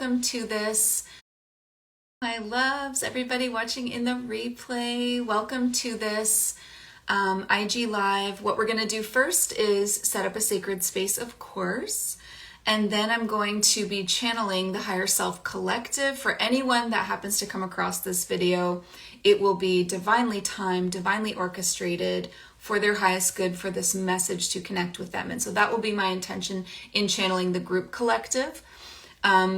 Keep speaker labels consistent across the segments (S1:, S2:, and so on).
S1: welcome to this. My loves, everybody watching in the replay, welcome to this IG Live. What we're going to do first is set up a sacred space, of course, and then I'm going to be channeling the Higher Self Collective. For anyone that happens to come across this video, it will be divinely timed, divinely orchestrated for their highest good, for this message to connect with them. And so that will be my intention in channeling the group collective.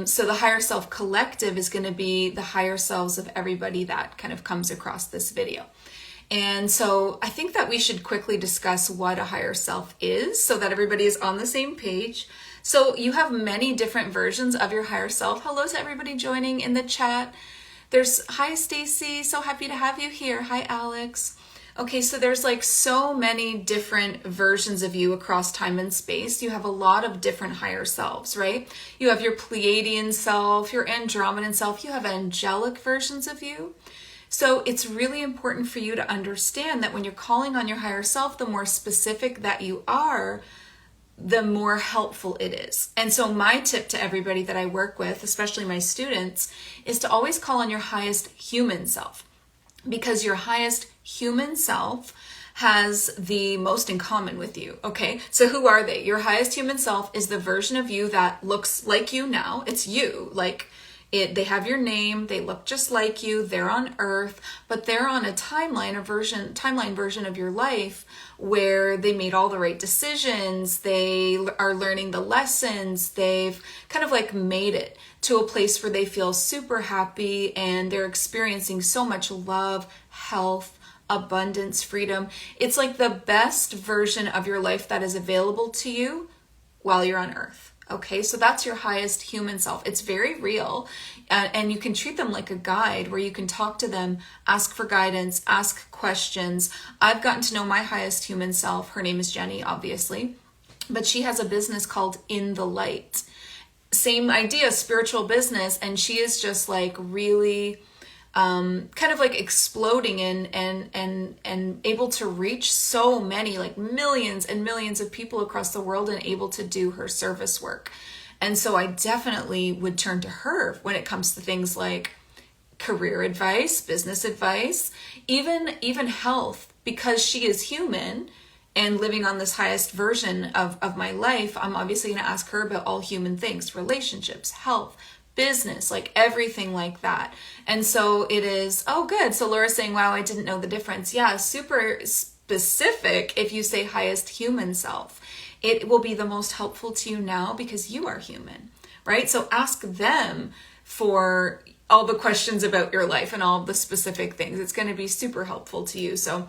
S1: So the Higher Self Collective is going to be the higher selves of everybody that kind of comes across this video. And so I think that we should quickly discuss what a higher self is so that everybody is on the same page. So you have many different versions of your higher self. Hello to everybody joining in the chat. Hi Stacy, so happy to have you here. Hi Alex. Okay, so there's like so many different versions of you across time and space. You have a lot of different higher selves, right? You have your Pleiadian self, your Andromedan self, you have angelic versions of you. So it's really important for you to understand that when you're calling on your higher self, the more specific that you are, the more helpful it is. And so my tip to everybody that I work with, especially my students, is to always call on your highest human self, because your highest human self has the most in common with you. Okay, so who are they? Your highest human self is the version of you that looks like you now. It's you, they have your name, they look just like you, they're on earth, but they're on a timeline version of your life where they made all the right decisions, they are learning the lessons, they've kind of like made it to a place where they feel super happy and they're experiencing so much love, health, abundance, freedom. It's like the best version of your life that is available to you while you're on earth. Okay, so that's your highest human self. It's very real, and you can treat them like a guide where you can talk to them, ask for guidance, ask questions. I've gotten to know my highest human self. Her name is Jenny, obviously, but she has a business called In the Light. Same idea, spiritual business, and she is just like really kind of like exploding and able to reach so many, like millions and millions of people across the world, and able to do her service work. And so I definitely would turn to her when it comes to things like career advice, business advice, even health, because she is human and living on this highest version of my life. I'm obviously going to ask her about all human things, relationships, health, business, like everything like that. And so it is, oh good. So Laura's saying, wow, I didn't know the difference. Yeah, super specific. If you say highest human self, it will be the most helpful to you now because you are human, right? So ask them for all the questions about your life and all the specific things. It's going to be super helpful to you. So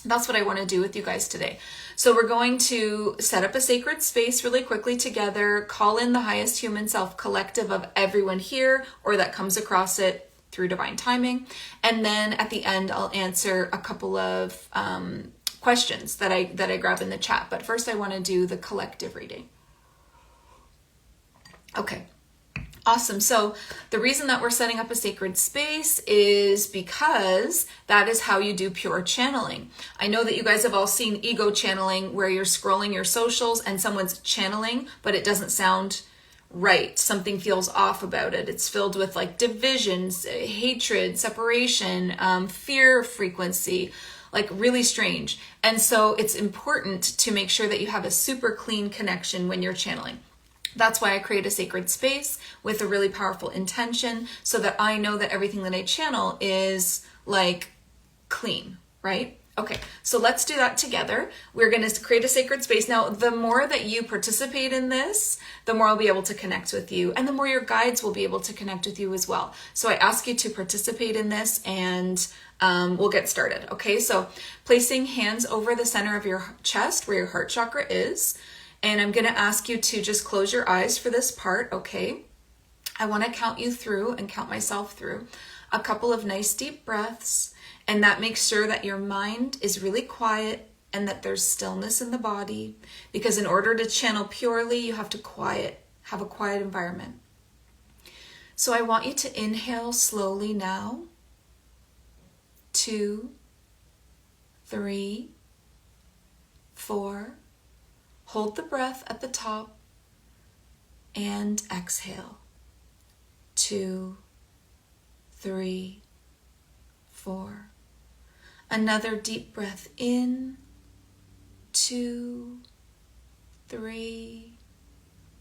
S1: that's what I want to do with you guys today. So we're going to set up a sacred space really quickly together, call in the highest human self collective of everyone here or that comes across it through divine timing. And then at the end, I'll answer a couple of questions that I grab in the chat. But first I want to do the collective reading. Okay. Awesome. So the reason that we're setting up a sacred space is because that is how you do pure channeling. I know that you guys have all seen ego channeling where you're scrolling your socials and someone's channeling, but it doesn't sound right. Something feels off about it. It's filled with like divisions, hatred, separation, fear frequency, like really strange. And so it's important to make sure that you have a super clean connection when you're channeling. That's why I create a sacred space with a really powerful intention so that I know that everything that I channel is like clean, right? Okay, so let's do that together. We're going to create a sacred space. Now, the more that you participate in this, the more I'll be able to connect with you, and the more your guides will be able to connect with you as well. So I ask you to participate in this, and we'll get started. Okay, so placing hands over the center of your chest where your heart chakra is. And I'm going to ask you to just close your eyes for this part, okay? I want to count you through and count myself through a couple of nice deep breaths. And that makes sure that your mind is really quiet and that there's stillness in the body. Because in order to channel purely, you have to have a quiet environment. So I want you to inhale slowly now. 2, 3, 4. Hold the breath at the top and exhale. 2, 3, 4. Another deep breath in, 2, 3,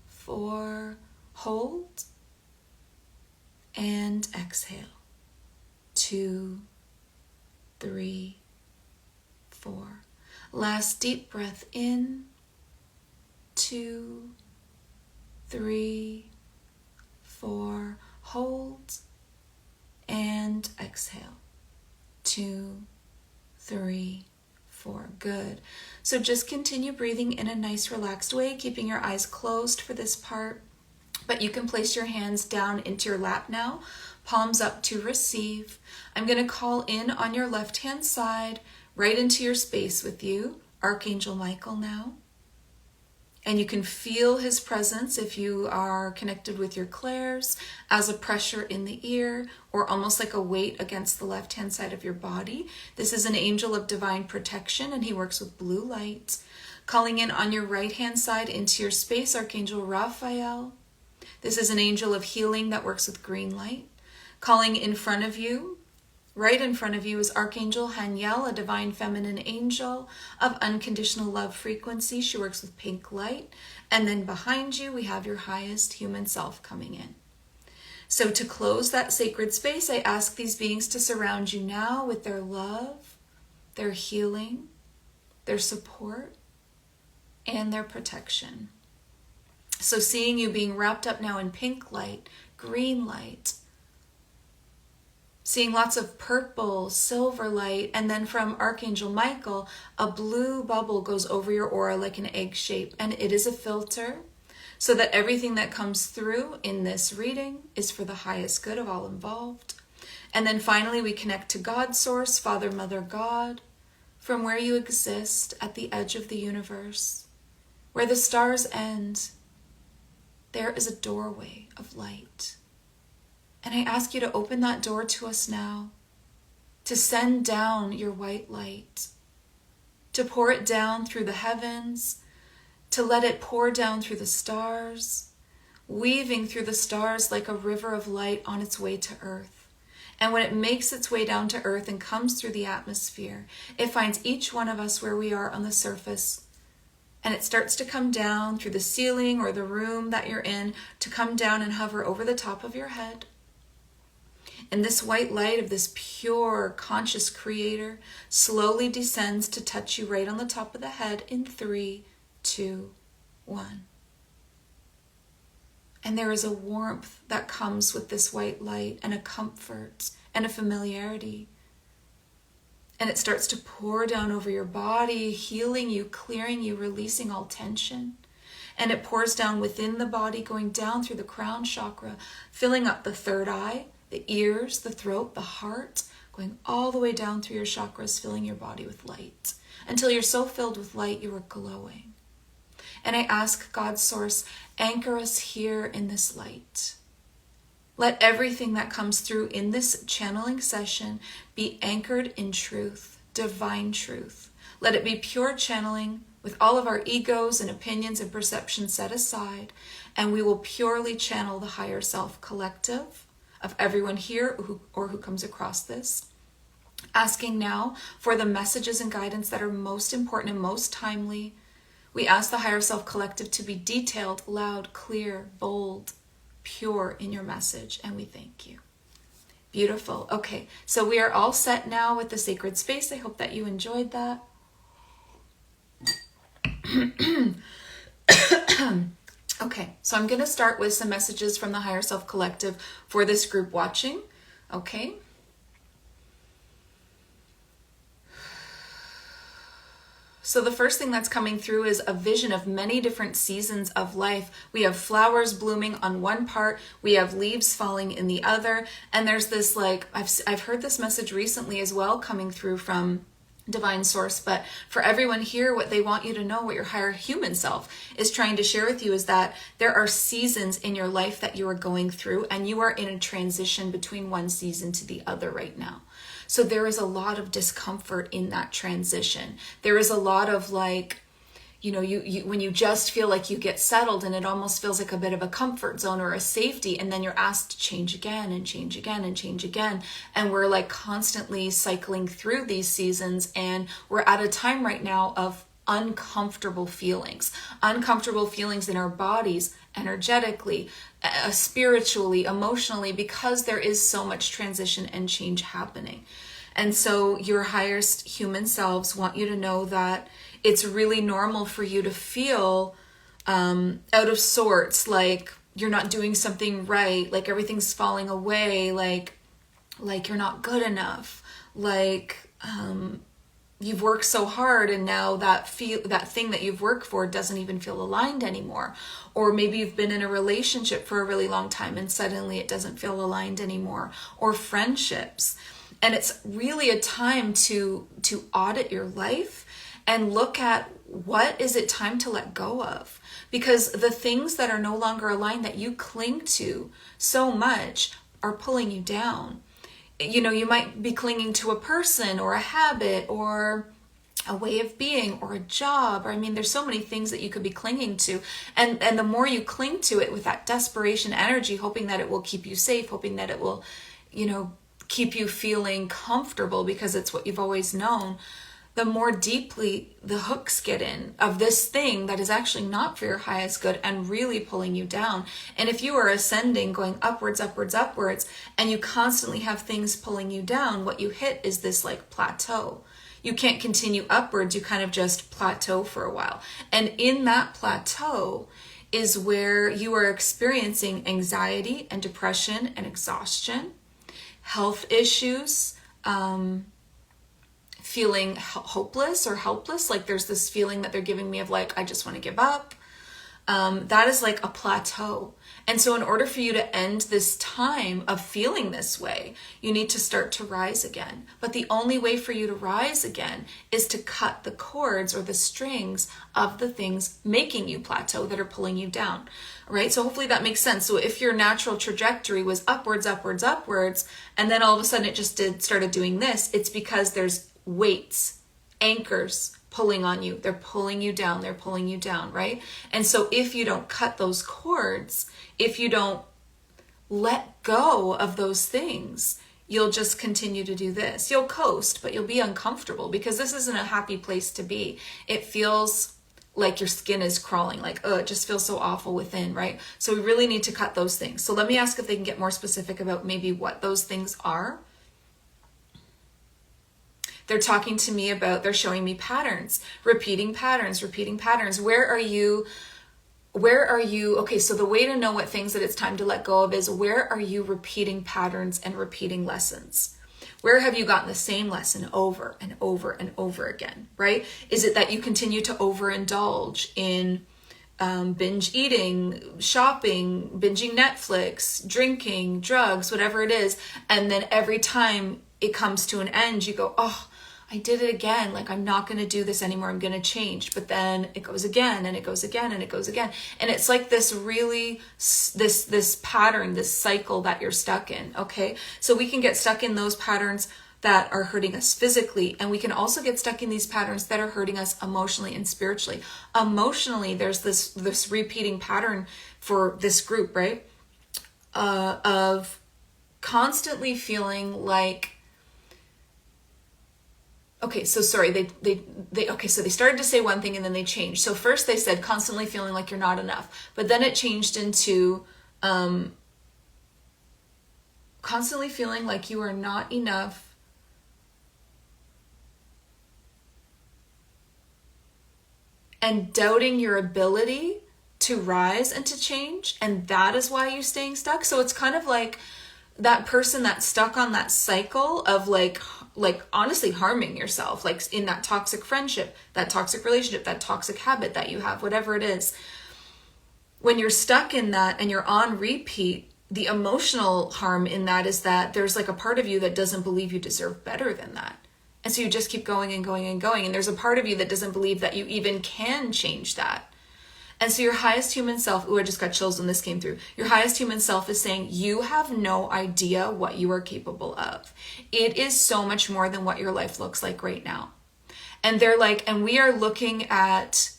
S1: 4. Hold and exhale. 2, 3, 4. Last deep breath in, 2, 3, 4. Hold and exhale. 2, 3, 4. Good. So just continue breathing in a nice relaxed way, keeping your eyes closed for this part. But you can place your hands down into your lap now, palms up to receive. I'm going to call in on your left-hand side, right into your space with you, Archangel Michael now. And you can feel his presence if you are connected with your clairs as a pressure in the ear or almost like a weight against the left-hand side of your body. This is an angel of divine protection and he works with blue light. Calling in on your right-hand side into your space, Archangel Raphael. This is an angel of healing that works with green light. Calling in front of you, right in front of you is Archangel Haniel, a divine feminine angel of unconditional love frequency. She works with pink light. And then behind you, we have your highest human self coming in. So to close that sacred space, I ask these beings to surround you now with their love, their healing, their support, and their protection. So seeing you being wrapped up now in pink light, green light, seeing lots of purple, silver light, and then from Archangel Michael, a blue bubble goes over your aura like an egg shape, and it is a filter so that everything that comes through in this reading is for the highest good of all involved. And then finally, we connect to God Source, Father, Mother, God, from where you exist at the edge of the universe, where the stars end. There is a doorway of light. And I ask you to open that door to us now, to send down your white light, to pour it down through the heavens, to let it pour down through the stars, weaving through the stars like a river of light on its way to earth. And when it makes its way down to earth and comes through the atmosphere, it finds each one of us where we are on the surface. And it starts to come down through the ceiling or the room that you're in, to come down and hover over the top of your head. And this white light of this pure, conscious creator slowly descends to touch you right on the top of the head in 3, 2, 1. And there is a warmth that comes with this white light and a comfort and a familiarity. And it starts to pour down over your body, healing you, clearing you, releasing all tension. And it pours down within the body, going down through the crown chakra, filling up the third eye, the ears, the throat, the heart, going all the way down through your chakras, filling your body with light, until you're so filled with light you are glowing. And I ask God Source, anchor us here in this light. Let everything that comes through in this channeling session be anchored in truth, divine truth. Let it be pure channeling with all of our egos and opinions and perceptions set aside, and we will purely channel the higher self collective of everyone here who comes across this. Asking now for the messages and guidance that are most important and most timely. We ask the higher self collective to be detailed, loud, clear, bold, pure in your message, and we thank you. Beautiful. Okay, so we are all set now with the sacred space. I hope that you enjoyed that. Okay, so I'm going to start with some messages from the higher self collective for this group watching. Okay. So the first thing that's coming through is a vision of many different seasons of life. We have flowers blooming on one part, we have leaves falling in the other, and there's this I've heard this message recently as well coming through from Divine Source, but for everyone here, what they want you to know, what your higher human self is trying to share with you, is that there are seasons in your life that you are going through, and you are in a transition between one season to the other right now. So there is a lot of discomfort in that transition. There is a lot of you when you just feel like you get settled and it almost feels like a bit of a comfort zone or a safety, and then you're asked to change again and change again and change again. And we're like constantly cycling through these seasons, and we're at a time right now of uncomfortable feelings in our bodies, energetically, spiritually, emotionally, because there is so much transition and change happening. And so your highest human selves want you to know that it's really normal for you to feel out of sorts, like you're not doing something right, like everything's falling away, like you're not good enough, like you've worked so hard and now that thing that you've worked for doesn't even feel aligned anymore. Or maybe you've been in a relationship for a really long time and suddenly it doesn't feel aligned anymore. Or friendships. And it's really a time to audit your life and look at what is it time to let go of. Because the things that are no longer aligned that you cling to so much are pulling you down. You might be clinging to a person or a habit or a way of being or a job. Or there's so many things that you could be clinging to. And the more you cling to it with that desperation energy, hoping that it will keep you safe, hoping that it will, keep you feeling comfortable because it's what you've always known, the more deeply the hooks get in of this thing that is actually not for your highest good and really pulling you down. And if you are ascending, going upwards, upwards, upwards, and you constantly have things pulling you down, what you hit is this like plateau. You can't continue upwards, you kind of just plateau for a while. And in that plateau is where you are experiencing anxiety and depression and exhaustion, health issues, feeling hopeless or helpless, like there's this feeling that they're giving me of like, I just want to give up. That is like a plateau. And so in order for you to end this time of feeling this way, you need to start to rise again. But the only way for you to rise again is to cut the cords or the strings of the things making you plateau that are pulling you down, right? So hopefully that makes sense. So if your natural trajectory was upwards, upwards, upwards, and then all of a sudden it just started doing this, it's because there's weights, anchors pulling on you. They're pulling you down. They're pulling you down, right? And so if you don't cut those cords, if you don't let go of those things, you'll just continue to do this. You'll coast, but you'll be uncomfortable because this isn't a happy place to be. It feels like your skin is crawling, like, oh, it just feels so awful within, right? So we really need to cut those things. So let me ask if they can get more specific about maybe what those things are. They're talking to me about, they're showing me patterns, repeating patterns. Where are you? Okay, so the way to know what things that it's time to let go of is, where are you repeating patterns and repeating lessons? Where have you gotten the same lesson over and over and over again, right? Is it that you continue to overindulge in binge eating, shopping, binging Netflix, drinking, drugs, whatever it is, and then every time it comes to an end, you go, oh, I did it again. Like, I'm not going to do this anymore. I'm going to change. But then it goes again and it goes again and it goes again. And it's like this really, this pattern, this cycle that you're stuck in. Okay. So we can get stuck in those patterns that are hurting us physically. And we can also get stuck in these patterns that are hurting us emotionally and spiritually. Emotionally, there's this repeating pattern for this group, right? Of constantly feeling like, okay, so sorry, so they started to say one thing and then they changed. So first they said constantly feeling like you're not enough, but then it changed into constantly feeling like you are not enough and doubting your ability to rise and to change, and that is why you're staying stuck. So it's kind of like that person that's stuck on that cycle of like honestly harming yourself, like in that toxic friendship, that toxic relationship, that toxic habit that you have, whatever it is. When you're stuck in that and you're on repeat, the emotional harm in that is that there's like a part of you that doesn't believe you deserve better than that. And so you just keep going and going and going. And there's a part of you that doesn't believe that you even can change that. And so your highest human self, I just got chills when this came through. Your highest human self is saying, you have no idea what you are capable of. It is so much more than what your life looks like right now. And they're like, and we are looking at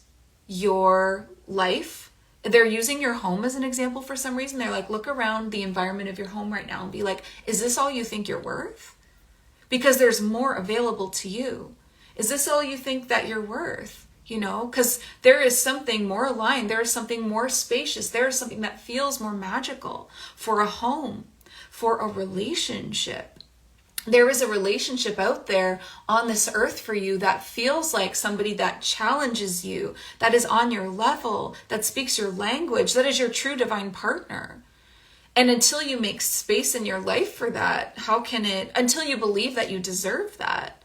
S1: your life. They're using your home as an example for some reason. They're like, look around the environment of your home right now and be like, is this all you think you're worth? Because there's more available to you. Is this all you think that you're worth? You know, because there is something more aligned. There is something more spacious. There is something that feels more magical for a home, for a relationship. There is a relationship out there on this earth for you that feels like somebody that challenges you, that is on your level, that speaks your language, that is your true divine partner. And until you make space in your life for that, until you believe that you deserve that,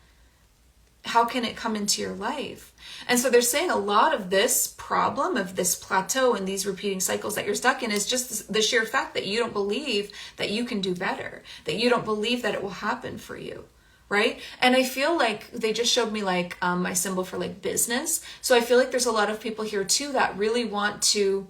S1: how can it come into your life? And so they're saying a lot of this problem, of this plateau and these repeating cycles that you're stuck in, is just the sheer fact that you don't believe that you can do better, that you don't believe that it will happen for you, right? And I feel like they just showed me like my symbol for like business. So I feel like there's a lot of people here too that really want to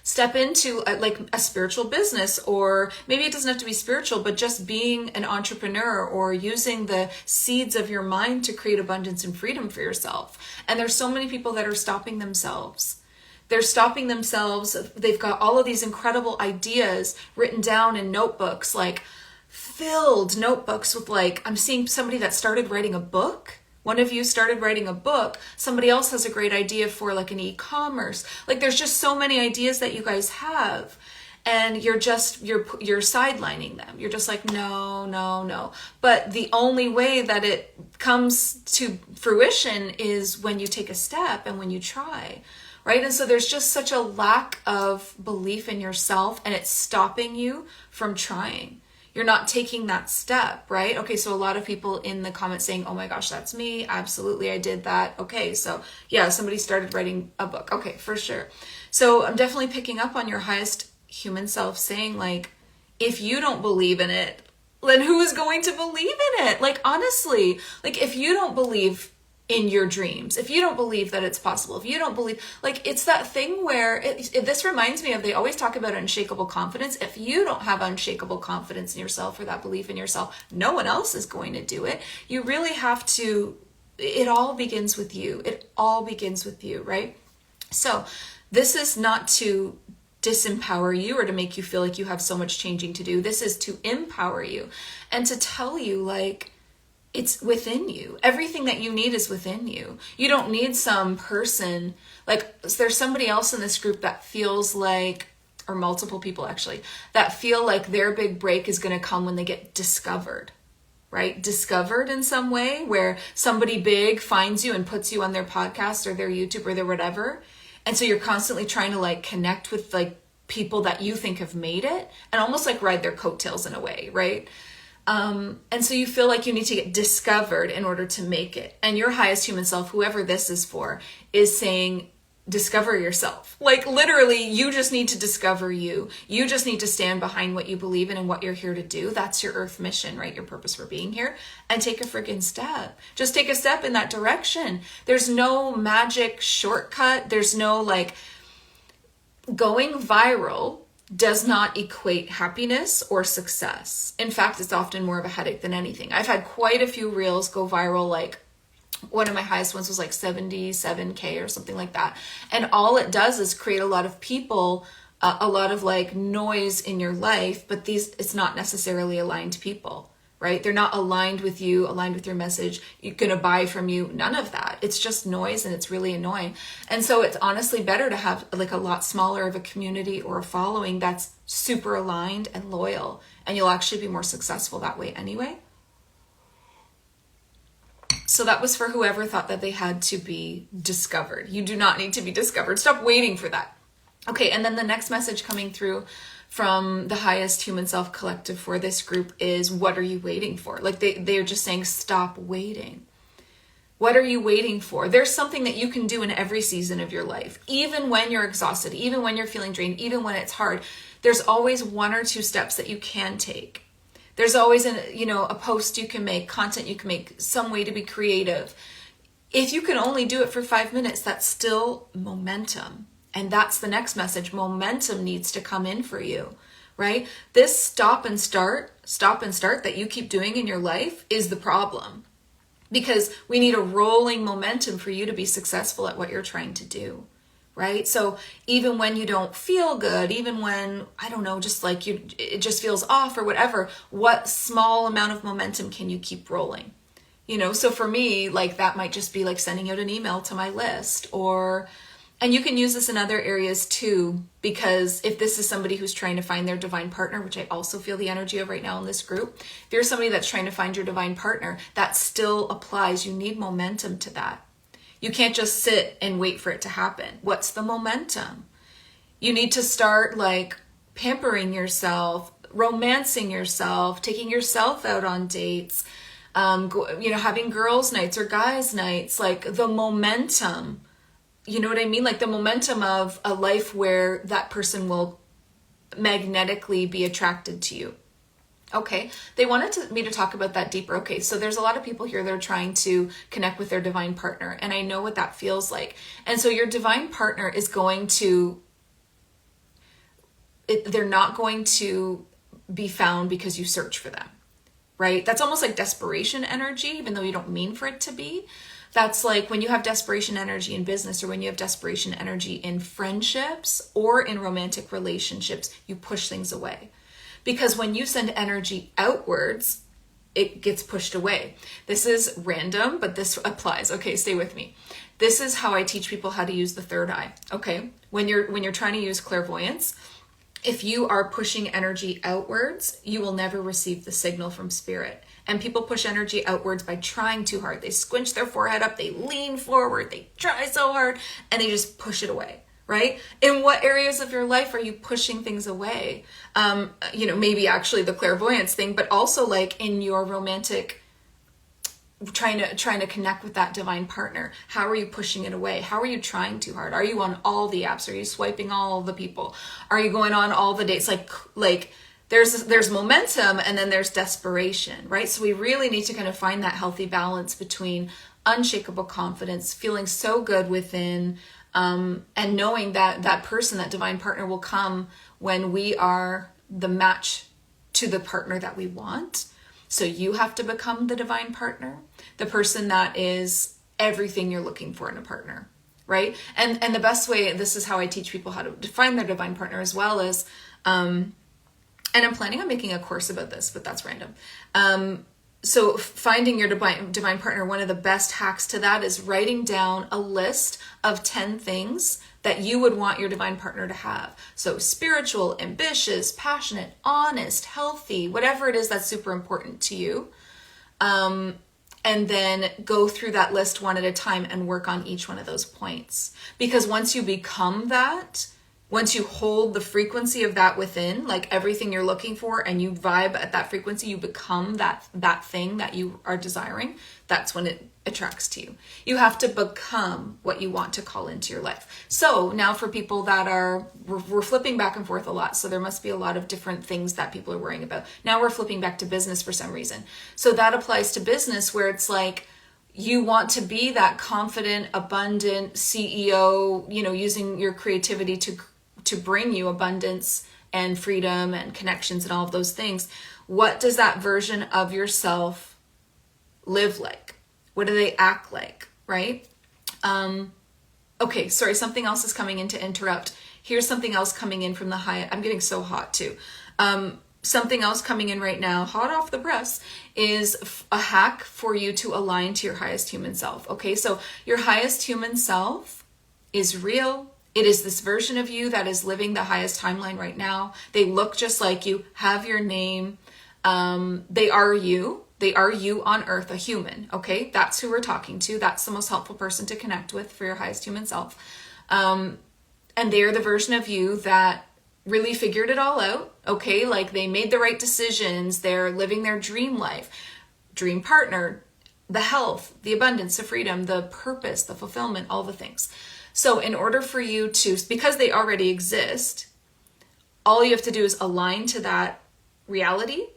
S1: step into a spiritual business, or maybe it doesn't have to be spiritual, but just being an entrepreneur or using the seeds of your mind to create abundance and freedom for yourself. And there's so many people that are stopping themselves. They're stopping themselves. They've got all of these incredible ideas written down in notebooks, like filled notebooks with like, I'm seeing somebody that started writing a book. One of you started writing a book. Somebody else has a great idea for like an e-commerce. Like there's just so many ideas that you guys have, and you're sidelining them. You're just like, no. But the only way that it comes to fruition is when you take a step and when you try, right? And so there's just such a lack of belief in yourself, and it's stopping you from trying. You're not taking that step, right? Okay, so a lot of people in the comments saying, oh my gosh, that's me. Absolutely, I did that. Okay, so yeah, somebody started writing a book. Okay, for sure. So I'm definitely picking up on your highest human self saying like, if you don't believe in it, then who is going to believe in it? Like honestly, like if you don't believe in your dreams, if you don't believe that it's possible, if you don't believe, like it's that thing where this reminds me of, they always talk about unshakable confidence. If you don't have unshakable confidence in yourself or that belief in yourself, no one else is going to do it. You really have to, it all begins with you. It all begins with you, right? So this is not to disempower you or to make you feel like you have so much changing to do. This is to empower you and to tell you like, it's within you. Everything that you need is within you. You don't need some person, like there's somebody else in this group that feels like, or multiple people actually, that feel like their big break is going to come when they get discovered, right? Discovered in some way where somebody big finds you and puts you on their podcast or their YouTube or their whatever. And so you're constantly trying to like connect with like people that you think have made it and almost like ride their coattails in a way, right? And so you feel like you need to get discovered in order to make it. And your highest human self, whoever this is for, is saying, discover yourself. Like literally, you just need to discover you. You just need to stand behind what you believe in and what you're here to do. That's your earth mission, right? Your purpose for being here. And take a freaking step. Just take a step in that direction. There's no magic shortcut. There's no like going viral does not equate happiness or success. In fact, it's often more of a headache than anything. I've had quite a few reels go viral, like one of my highest ones was like 77K or something like that. And all it does is create a lot of people, a lot of like noise in your life, but it's not necessarily aligned people, right? They're not aligned with you, aligned with your message. You're going to buy from you. None of that. It's just noise and it's really annoying. And so it's honestly better to have like a lot smaller of a community or a following that's super aligned and loyal. And you'll actually be more successful that way anyway. So that was for whoever thought that they had to be discovered. You do not need to be discovered. Stop waiting for that. Okay, and then the next message coming through from the highest human self collective for this group is, what are you waiting for? Like they're just saying, stop waiting. What are you waiting for? There's something that you can do in every season of your life. Even when you're exhausted, even when you're feeling drained, even when it's hard, there's always one or two steps that you can take. There's always a post you can make, content you can make, some way to be creative. If you can only do it for 5 minutes, that's still momentum. And that's the next message. Momentum needs to come in for you, right? This stop and start that you keep doing in your life is the problem. because we need a rolling momentum for you to be successful at what you're trying to do, right? So even when you don't feel good, even when, I don't know, just like it just feels off or whatever, what small amount of momentum can you keep rolling? So for me, like that might just be like sending out an email to my list, and you can use this in other areas too, because if this is somebody who's trying to find their divine partner, which I also feel the energy of right now in this group, if you're somebody that's trying to find your divine partner, that still applies. You need momentum to that. You can't just sit and wait for it to happen. What's the momentum? You need to start like pampering yourself, romancing yourself, taking yourself out on dates, having girls' nights or guys' nights, like the momentum. You know what I mean? Like the momentum of a life where that person will magnetically be attracted to you. Okay, they wanted me to talk about that deeper. Okay, so there's a lot of people here that are trying to connect with their divine partner, and I know what that feels like. And so your divine partner is they're not going to be found because you search for them, right? That's almost like desperation energy, even though you don't mean for it to be. That's like when you have desperation energy in business, or when you have desperation energy in friendships or in romantic relationships, you push things away. Because when you send energy outwards, it gets pushed away. This is random, but this applies. Okay, stay with me. This is how I teach people how to use the third eye. Okay, when you're trying to use clairvoyance, if you are pushing energy outwards, you will never receive the signal from spirit. And people push energy outwards by trying too hard. They squinch their forehead up, they lean forward, they try so hard, and they just push it away, right? In what areas of your life are you pushing things away? Maybe actually the clairvoyance thing, but also like in your romantic, trying to connect with that divine partner. How are you pushing it away? How are you trying too hard? Are you on all the apps? Are you swiping all the people? Are you going on all the dates? Like there's momentum, and then there's desperation, right? So we really need to kind of find that healthy balance between unshakable confidence, feeling so good within, and knowing that that person, that divine partner, will come when we are the match to the partner that we want. So you have to become the divine partner, the person that is everything you're looking for in a partner, right? And the best way, this is how I teach people how to define their divine partner as well, is, and I'm planning on making a course about this, but that's random. So finding your divine partner, one of the best hacks to that is writing down a list of 10 things that you would want your divine partner to have. So spiritual, ambitious, passionate, honest, healthy, whatever it is that's super important to you. And then go through that list one at a time and work on each one of those points. Because once you become that, once you hold the frequency of that within, like everything you're looking for, and you vibe at that frequency, you become that thing that you are desiring. That's when it attracts to you. You have to become what you want to call into your life. So now for people that we're flipping back and forth a lot. So there must be a lot of different things that people are worrying about. Now we're flipping back to business for some reason. So that applies to business, where it's like, you want to be that confident, abundant CEO, using your creativity to bring you abundance and freedom and connections and all of those things. What does that version of yourself live like? What do they act like, right? Okay, sorry, something else is coming in to interrupt. Here's something else coming in from the high. I'm getting so hot too. Something else coming in right now, hot off the press, is a hack for you to align to your highest human self. Okay, so your highest human self is real. It is this version of you that is living the highest timeline right now. They look just like you, have your name. They are you. They are you on earth, a human. Okay, that's who we're talking to. That's the most helpful person to connect with for your highest human self. And they are the version of you that really figured it all out. Okay, like they made the right decisions. They're living their dream life, dream partner, the health, the abundance, the freedom, the purpose, the fulfillment, all the things. So in order for you to, because they already exist, all you have to do is align to that reality,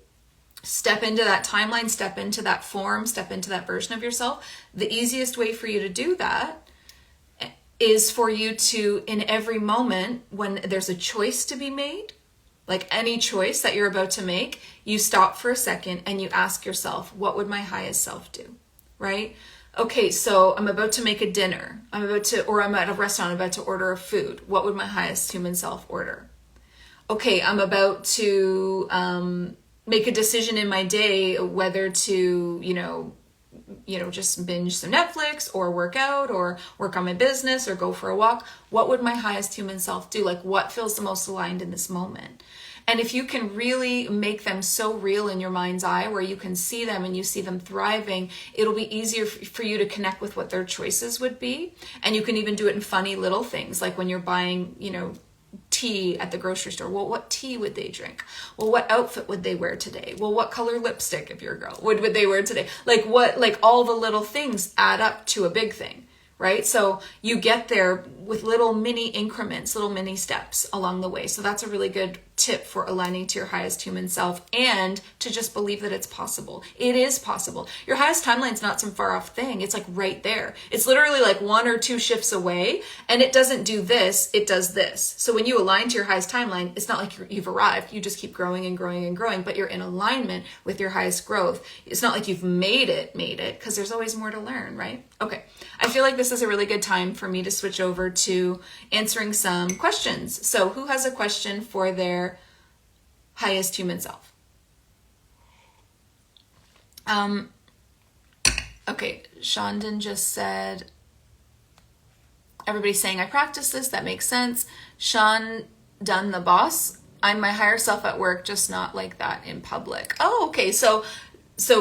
S1: step into that timeline, step into that form, step into that version of yourself. The easiest way for you to do that is for you to, in every moment when there's a choice to be made, like any choice that you're about to make, you stop for a second and you ask yourself, what would my highest self do? right? Okay, so I'm about to make a dinner. Or I'm at a restaurant, I'm about to order a food. What would my highest human self order? Okay, I'm about to make a decision in my day whether to, just binge some Netflix or work out or work on my business or go for a walk. What would my highest human self do? Like, what feels the most aligned in this moment? And if you can really make them so real in your mind's eye where you can see them and you see them thriving, it'll be easier for you to connect with what their choices would be. And you can even do it in funny little things, like when you're buying, tea at the grocery store. Well, what tea would they drink? Well, what outfit would they wear today? Well, what color lipstick, if you're a girl, would they wear today? Like all the little things add up to a big thing, right? So you get there with little mini increments, little mini steps along the way. So that's a really good tip for aligning to your highest human self, and to just believe that it's possible. It is possible. Your highest timeline is not some far off thing. It's like right there. It's literally like 1 or 2 shifts away, and it doesn't do this, it does this. So when you align to your highest timeline, it's not like you've arrived. You just keep growing and growing and growing, but you're in alignment with your highest growth. It's not like you've made it, because there's always more to learn, right? Okay. I feel like this is a really good time for me to switch over to answering some questions. So who has a question for their highest human self? Okay, Shandon just said, everybody's saying I practice this, that makes sense. Sean Dunn, the boss, I'm my higher self at work, just not like that in public. Oh, okay, so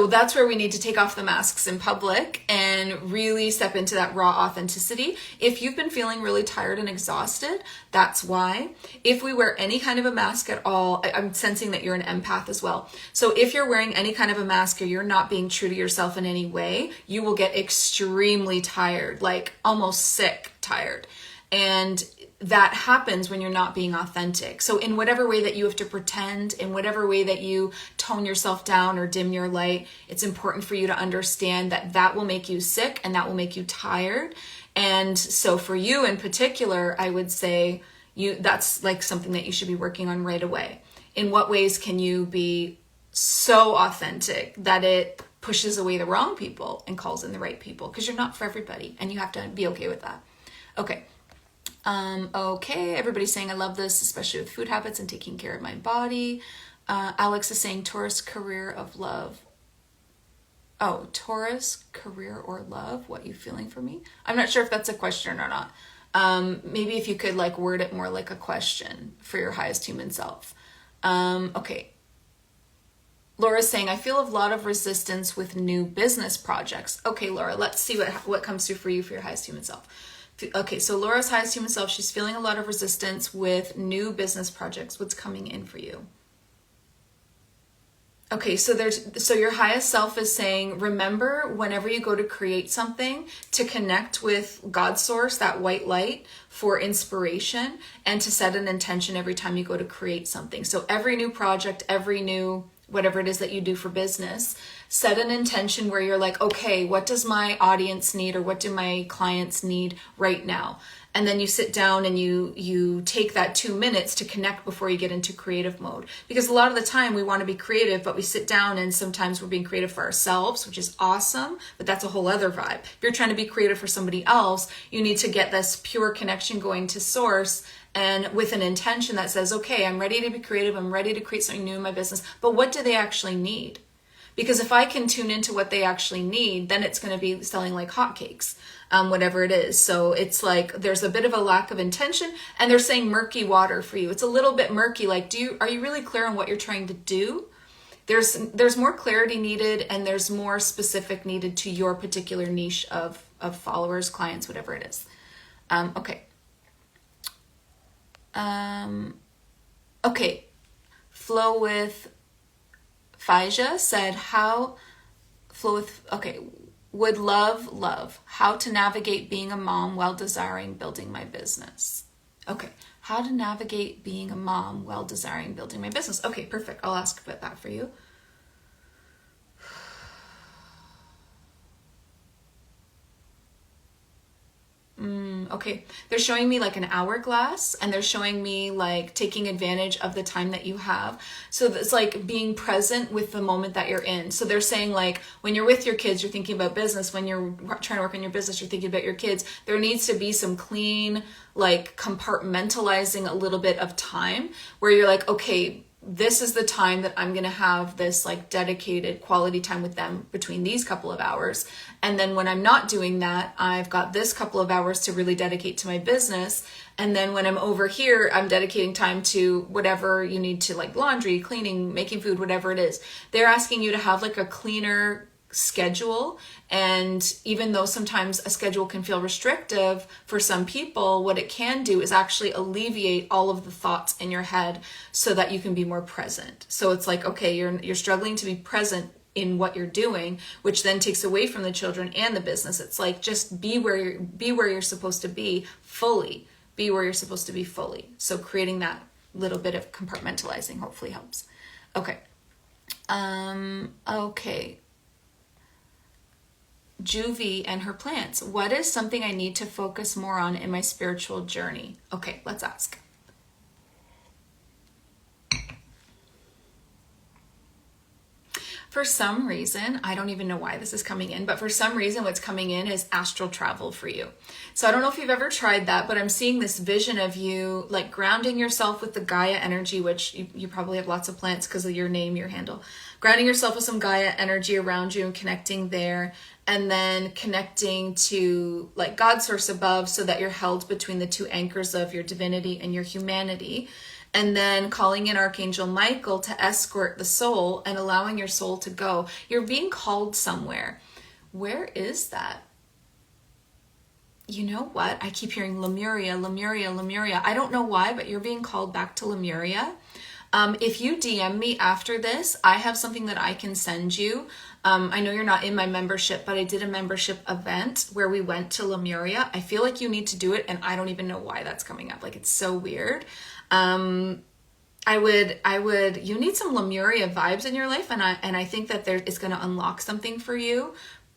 S1: that's where we need to take off the masks in public and really step into that raw authenticity. If you've been feeling really tired and exhausted, that's why. If we wear any kind of a mask at all, I'm sensing that you're an empath as well. So if you're wearing any kind of a mask or you're not being true to yourself in any way, you will get extremely tired, like almost sick tired. And that happens when you're not being authentic. So in whatever way that you have to pretend, in whatever way that you tone yourself down or dim your light, it's important for you to understand that that will make you sick and that will make you tired. And so for you in particular, I would say that's like something that you should be working on right away. In what ways can you be so authentic that it pushes away the wrong people and calls in the right people? Because you're not for everybody, and you have to be okay with that. Okay. Okay, everybody's saying I love this, especially with food habits and taking care of my body. Alex is saying Taurus, career of love. Oh, Taurus, career or love, what you feeling for me? I'm not sure if that's a question or not. Maybe if you could like word it more like a question for your highest human self. Okay. Laura's saying, I feel a lot of resistance with new business projects. Okay, Laura, let's see what comes through for you for your highest human self. Okay, so Laura's highest human self, she's feeling a lot of resistance with new business projects. What's coming in for you? Okay, so your highest self is saying, remember whenever you go to create something, to connect with God's source, that white light, for inspiration, and to set an intention every time you go to create something. So every new project, every new whatever it is that you do for business, set an intention where you're like, okay, what does my audience need, or what do my clients need right now? And then you sit down and you take that 2 minutes to connect before you get into creative mode. Because a lot of the time we want to be creative, but we sit down and sometimes we're being creative for ourselves, which is awesome, but that's a whole other vibe. If you're trying to be creative for somebody else, you need to get this pure connection going to source, and with an intention that says, okay, I'm ready to be creative, I'm ready to create something new in my business, but what do they actually need? Because if I can tune into what they actually need, then it's going to be selling like hotcakes, whatever it is. So it's like there's a bit of a lack of intention, and they're saying murky water for you. It's a little bit murky. Like, are you really clear on what you're trying to do? There's more clarity needed, and there's more specific needed to your particular niche of followers, clients, whatever it is. Okay. Okay. Flow with Faija said, would love how to navigate being a mom while desiring building my business. Okay, how to navigate being a mom while desiring building my business. Okay, perfect. I'll ask about that for you. Okay, they're showing me like an hourglass, and they're showing me like taking advantage of the time that you have. So it's like being present with the moment that you're in. So they're saying like when you're with your kids, you're thinking about business. When you're trying to work on your business, you're thinking about your kids. There needs to be some clean, like compartmentalizing a little bit of time where you're like, okay, this is the time that I'm going to have this like dedicated quality time with them between these couple of hours. And then when I'm not doing that, I've got this couple of hours to really dedicate to my business. And then when I'm over here, I'm dedicating time to whatever you need to, like laundry, cleaning, making food, whatever it is. They're asking you to have like a cleaner schedule. And even though sometimes a schedule can feel restrictive for some people, what it can do is actually alleviate all of the thoughts in your head so that you can be more present. So it's like, okay, you're struggling to be present in what you're doing, which then takes away from the children and the business. It's like, just be where you're supposed to be fully. Be where you're supposed to be fully. So creating that little bit of compartmentalizing hopefully helps. Okay. Okay. Juvie and her plants. What is something I need to focus more on in my spiritual journey? Okay, let's ask. For some reason, I don't even know why this is coming in, but for some reason what's coming in is astral travel for you. So I don't know if you've ever tried that, but I'm seeing this vision of you like grounding yourself with the Gaia energy, which you probably have lots of plants because of your name, your handle. Grounding yourself with some Gaia energy around you and connecting there, and then connecting to like God source above so that you're held between the two anchors of your divinity and your humanity. And then calling in Archangel Michael to escort the soul and allowing your soul to go. You're being called somewhere. Where is that? You know what? I keep hearing Lemuria, Lemuria, Lemuria. I don't know why, but you're being called back to Lemuria. If you DM me after this, I have something that I can send you. I know you're not in my membership, but I did a membership event where we went to Lemuria. I feel like you need to do it, and I don't even know why that's coming up. Like, it's so weird. You need some Lemuria vibes in your life, and I think that it's going to unlock something for you,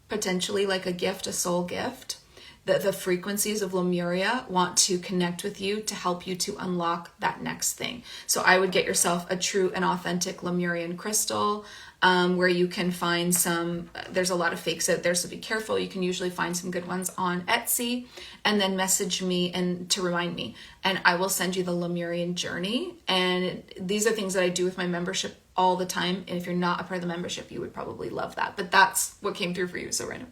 S1: potentially like a gift, a soul gift. The frequencies of Lemuria want to connect with you to help you to unlock that next thing. So I would get yourself a true and authentic Lemurian crystal, where you can find there's a lot of fakes out there, so be careful. You can usually find some good ones on Etsy, and then message me and to remind me, and I will send you the Lemurian journey. And these are things that I do with my membership all the time. And if you're not a part of the membership, you would probably love that, but that's what came through for you. So random.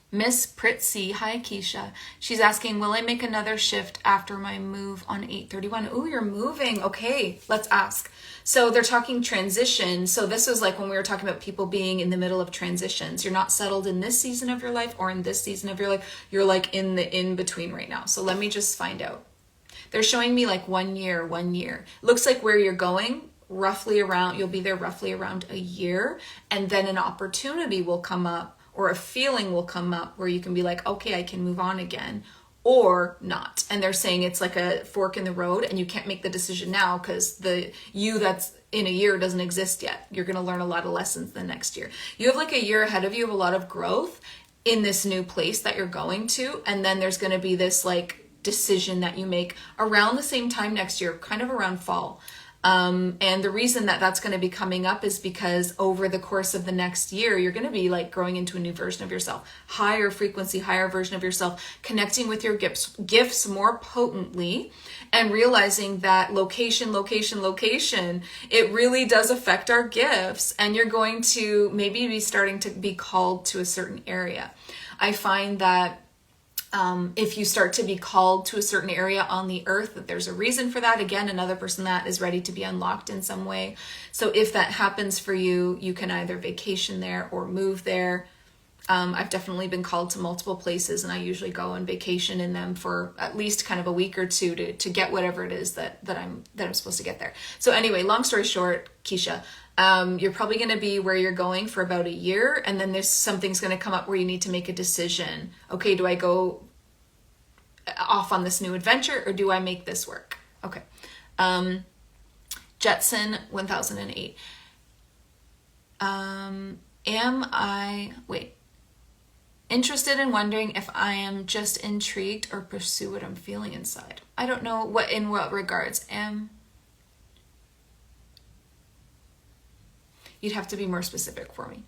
S1: Miss Pritzy, hi Keisha. She's asking, will I make another shift after my move on 8/31? Ooh, you're moving. Okay, let's ask. So they're talking transition. So this is like when we were talking about people being in the middle of transitions. You're not settled in this season of your life or in this season of your life. You're like in the in-between right now. So let me just find out. They're showing me like 1 year. Looks like where you're going, you'll be there roughly around a year. And then an opportunity will come up, or a feeling will come up where you can be like, okay, I can move on again, or not. And they're saying it's like a fork in the road, and you can't make the decision now because the you that's in a year doesn't exist yet. You're going to learn a lot of lessons the next year. You have like a year ahead of you of a lot of growth in this new place that you're going to. And then there's going to be this like decision that you make around the same time next year, kind of around fall. And the reason that that's going to be coming up is because over the course of the next year, you're going to be like growing into a new version of yourself, higher frequency, higher version of yourself, connecting with your gifts more potently, and realizing that location, it really does affect our gifts. And you're going to maybe be starting to be called to a certain area. I find that if you start to be called to a certain area on the earth, that there's a reason for that. Again, another person that is ready to be unlocked in some way. So if that happens for you, you can either vacation there or move there. I've definitely been called to multiple places, and I usually go on vacation in them for at least kind of a week or two to get whatever it is that I'm supposed to get there. So anyway, long story short, Keisha, you're probably going to be where you're going for about a year, and then something's going to come up where you need to make a decision. Okay, do I go off on this new adventure, or do I make this work? Okay. Jetson 1008. Interested in wondering if I am just intrigued or pursue what I'm feeling inside. I don't know what in what regards. You'd have to be more specific for me.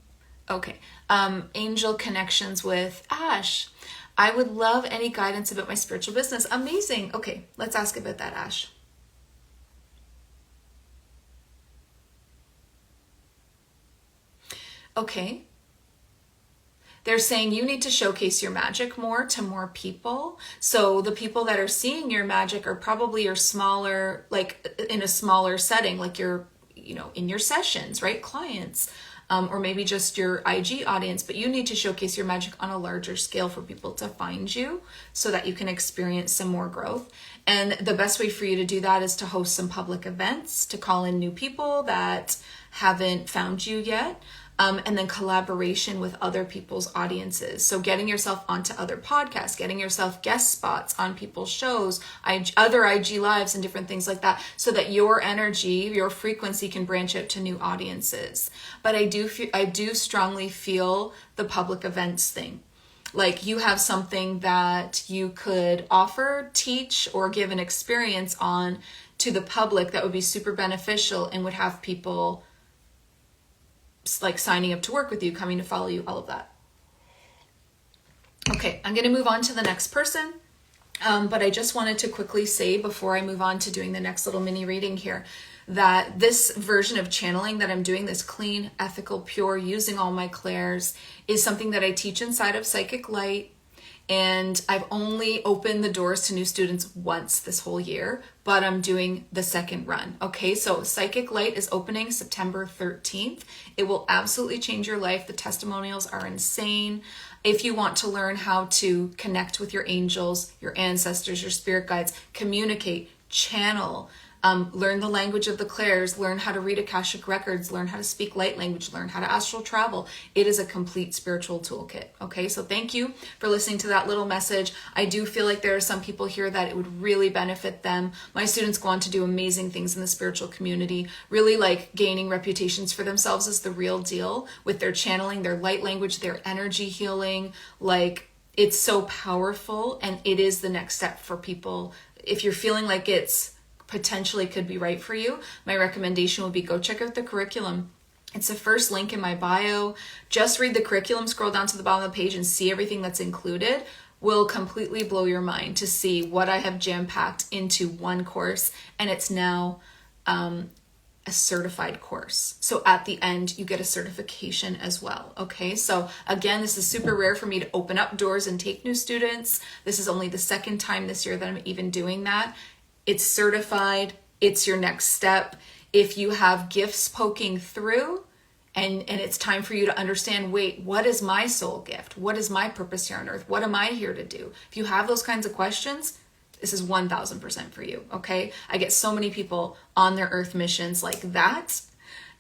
S1: Okay. Angel connections with Ash. I would love any guidance about my spiritual business. Amazing. Okay, let's ask about that, Ash. Okay. They're saying you need to showcase your magic more to more people. So the people that are seeing your magic are probably your smaller, like in a smaller setting, like your, in your sessions, right? Clients, or maybe just your IG audience, but you need to showcase your magic on a larger scale for people to find you so that you can experience some more growth. And the best way for you to do that is to host some public events, to call in new people that haven't found you yet. And then collaboration with other people's audiences. So getting yourself onto other podcasts, getting yourself guest spots on people's shows, other IG lives and different things like that, so that your energy, your frequency can branch out to new audiences. But I do strongly feel the public events thing. Like you have something that you could offer, teach, or give an experience on to the public that would be super beneficial and would have people like signing up to work with you, coming to follow you, all of that. Okay, I'm going to move on to the next person. But I just wanted to quickly say before I move on to doing the next little mini reading here, that this version of channeling that I'm doing, this clean, ethical, pure, using all my clairs, is something that I teach inside of Psychic Light. And I've only opened the doors to new students once this whole year, but I'm doing the second run. Okay, so Psychic Light is opening September 13th. It will absolutely change your life. The testimonials are insane. If you want to learn how to connect with your angels, your ancestors, your spirit guides, communicate, channel, learn the language of the clairs, learn how to read Akashic records, learn how to speak light language, learn how to astral travel. It is a complete spiritual toolkit. Okay, so thank you for listening to that little message. I do feel like there are some people here that it would really benefit them. My students go on to do amazing things in the spiritual community, really like gaining reputations for themselves as the real deal with their channeling, their light language, their energy healing. Like, it's so powerful, and it is the next step for people. If you're feeling like it's potentially could be right for you, my recommendation would be go check out the curriculum. It's the first link in my bio. Just read the curriculum, scroll down to the bottom of the page and see everything that's included. Will completely blow your mind to see what I have jam-packed into one course, and it's now a certified course. So at the end, you get a certification as well. Okay, so again, this is super rare for me to open up doors and take new students. This is only the second time this year that I'm even doing that. It's certified. It's your next step. If you have gifts poking through and it's time for you to understand, wait, what is my soul gift? What is my purpose here on earth? What am I here to do? If you have those kinds of questions, this is 1000% for you. Okay. I get so many people on their earth missions like that.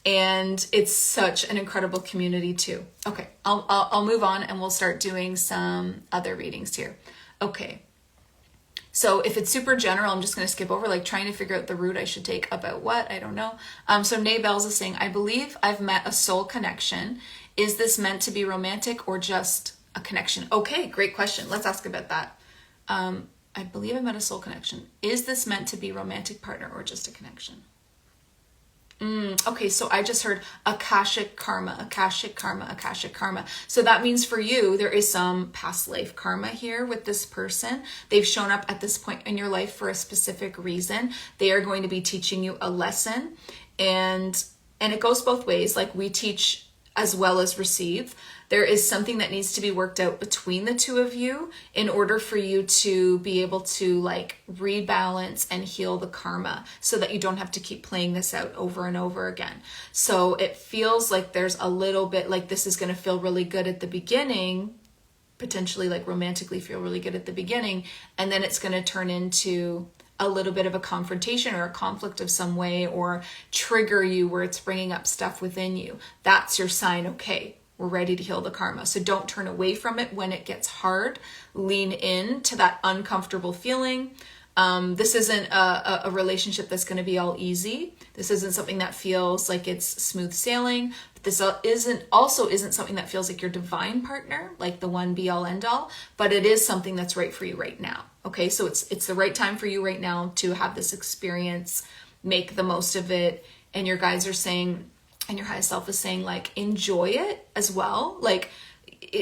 S1: And it's such an incredible community too. Okay. I'll move on and we'll start doing some other readings here. Okay. So if it's super general, I'm just going to skip over, like trying to figure out the route I should take about what, I don't know. So Nay Bells is saying, I believe I've met a soul connection. Is this meant to be romantic or just a connection? Okay, great question. Let's ask about that. I believe I met a soul connection. Is this meant to be romantic partner or just a connection? Okay, so I just heard Akashic karma, Akashic karma, Akashic karma. So that means for you, there is some past life karma here with this person. They've shown up at this point in your life for a specific reason. They are going to be teaching you a lesson, and it goes both ways. Like, we teach as well as receive. There is something that needs to be worked out between the two of you in order for you to be able to like rebalance and heal the karma so that you don't have to keep playing this out over and over again. So it feels like there's a little bit like this is going to feel really good at the beginning, potentially like romantically feel really good at the beginning, and then it's going to turn into a little bit of a confrontation or a conflict of some way, or trigger you where it's bringing up stuff within you. That's your sign. Okay, we're ready to heal the karma. So don't turn away from it when it gets hard. Lean in to that uncomfortable feeling. This isn't a relationship that's going to be all easy. This isn't something that feels like it's smooth sailing. But this isn't something that feels like your divine partner, like the one be all end all, but it is something that's right for you right now. Okay, so it's the right time for you right now to have this experience, make the most of it. And your guides are saying, and your highest self is saying, like, enjoy it as well. Like,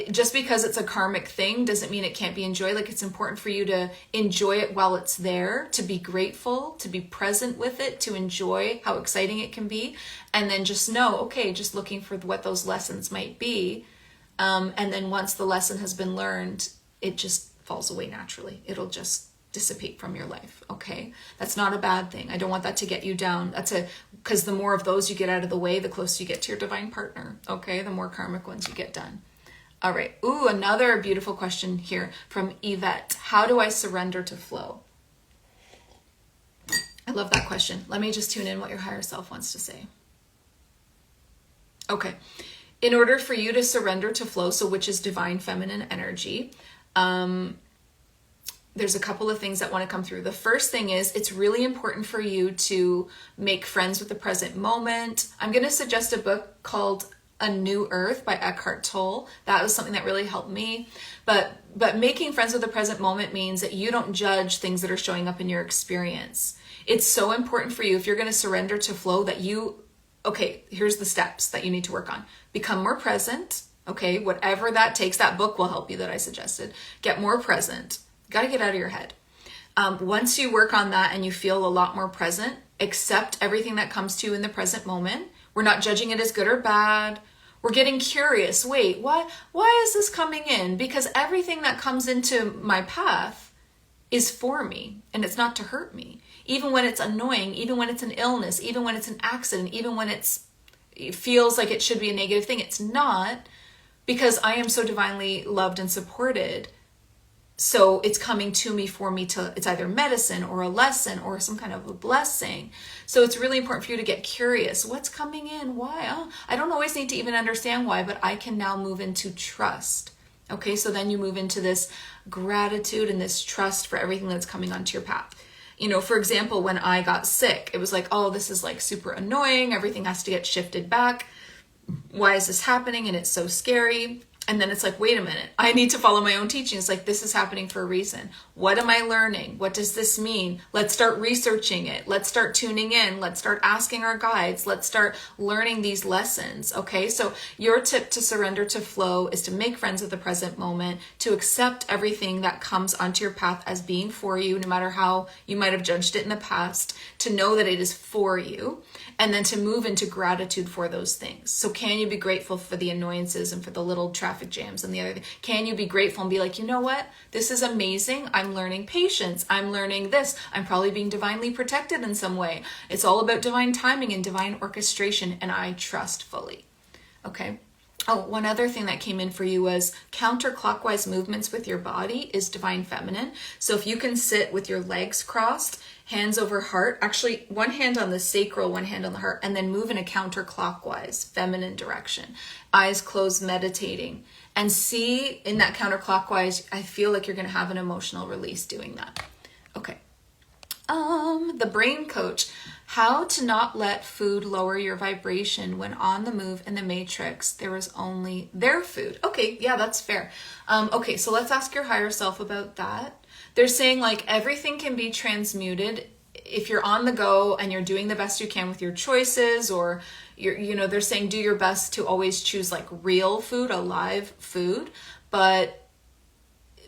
S1: just because it's a karmic thing doesn't mean it can't be enjoyed. Like, it's important for you to enjoy it while it's there, to be grateful, to be present with it, to enjoy how exciting it can be. And then just know, okay, just looking for what those lessons might be. And then once the lesson has been learned, it just falls away naturally. It'll just dissipate from your life. Okay, that's not a bad thing. I don't want that to get you down. Because the more of those you get out of the way, the closer you get to your divine partner. Okay, the more karmic ones you get done. All right. Ooh, another beautiful question here from Yvette. How do I surrender to flow? I love that question. Let me just tune in what your higher self wants to say. Okay. In order for you to surrender to flow, so which is divine feminine energy, there's a couple of things that want to come through. The first thing is it's really important for you to make friends with the present moment. I'm going to suggest a book called A New Earth by Eckhart Tolle. That was something that really helped me. But making friends with the present moment means that you don't judge things that are showing up in your experience. It's so important for you, if you're going to surrender to flow, that okay, here's the steps that you need to work on. Become more present. Okay, whatever that takes. That book will help you that I suggested. Get more present. Got to get out of your head. Once you work on that and you feel a lot more present, accept everything that comes to you in the present moment. We're not judging it as good or bad. We're getting curious. Wait, why is this coming in? Because everything that comes into my path is for me, and it's not to hurt me. Even when it's annoying, even when it's an illness, even when it's an accident, even when it feels like it should be a negative thing, it's not, because I am so divinely loved and supported. So it's coming to me for me it's either medicine or a lesson or some kind of a blessing. So it's really important for you to get curious. What's coming in? Why? Oh, I don't always need to even understand why, but I can now move into trust. Okay, so then you move into this gratitude and this trust for everything that's coming onto your path. You know, for example, when I got sick, it was like, oh, this is like super annoying. Everything has to get shifted back. Why is this happening? And it's so scary. And then it's like, wait a minute, I need to follow my own teachings. Like, this is happening for a reason. What am I learning? What does this mean? Let's start researching it. Let's start tuning in. Let's start asking our guides. Let's start learning these lessons. Okay, so your tip to surrender to flow is to make friends with the present moment, to accept everything that comes onto your path as being for you, no matter how you might have judged it in the past, to know that it is for you, and then to move into gratitude for those things. So can you be grateful for the annoyances and for the little traffic jams and the other thing? Can you be grateful and be like, you know what? This is amazing. I'm learning patience. I'm learning this. I'm probably being divinely protected in some way. It's all about divine timing and divine orchestration, and I trust fully. Okay. Oh, one other thing that came in for you was counterclockwise movements with your body is divine feminine. So if you can sit with your legs crossed, hands over heart, actually one hand on the sacral, one hand on the heart, and then move in a counterclockwise feminine direction. Eyes closed, meditating. And see, in that counterclockwise, I feel like you're going to have an emotional release doing that. Okay. The brain coach, how to not let food lower your vibration when on the move in the matrix. There is only their food. Okay, yeah, that's fair. Okay, so let's ask your higher self about that. They're saying like everything can be transmuted if you're on the go and you're doing the best you can with your choices, or they're saying do your best to always choose like real food, alive food, but